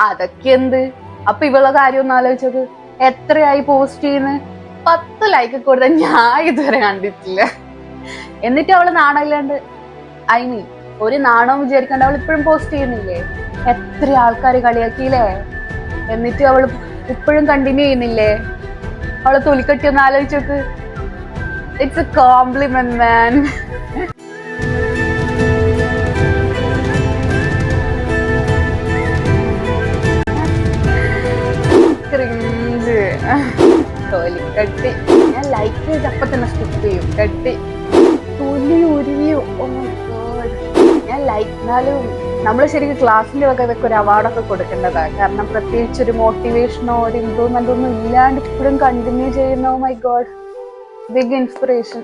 അതൊക്കെ എന്ത്. അപ്പൊ ഇവളെ കാര്യം ഒന്ന് ആലോചിച്ചത്, എത്രയായി പോസ്റ്റ് ചെയ്യുന്ന? 10 ലൈക്ക് കൊടുത്ത ഞാൻ ഇതുവരെ കണ്ടിട്ടില്ല. എന്നിട്ട് അവള് നാണമില്ലാണ്ട്, ഐ മീൻ ഒരു നാണവും വിചാരിക്കാണ്ട് അവൾ ഇപ്പോഴും പോസ്റ്റ് ചെയ്യുന്നില്ലേ? എത്ര ആൾക്കാർ കളിയാക്കിയില്ലേ? എന്നിട്ട് അവള് ഇപ്പോഴും കണ്ടിന്യൂ ചെയ്യുന്നില്ലേ? അവളെ തൊലിക്കട്ടി ഒന്ന് ആലോചിച്ച് നോക്ക്. ഇറ്റ്സ് എ കോംപ്ലിമെന്റ് മാൻ. തൊലിക്കട്ടി ഞാൻ ലൈക്ക് ചെയ്ത് അപ്പൊ തന്നെ സ്കിപ്പ് ചെയ്യും. കട്ടി തൊലി ഉരുവിയോ, ഓ മൈ ഗോഡ്. ഞാൻ ലൈക്ക് നമ്മൾ ശരിക്കും ക്ലാസ്സിന്റെ ഒക്കെ ഇതൊക്കെ ഒരു അവാർഡൊക്കെ കൊടുക്കേണ്ടതാണ്. കാരണം പ്രത്യേകിച്ച് ഒരു മോട്ടിവേഷനോ ഒരു ഇമ്പ്രൂവ്മെന്റ് ഒന്നും ഇല്ലാണ്ട് ഇപ്പോഴും കണ്ടിന്യൂ ചെയ്യുന്ന, oh my God, big inspiration.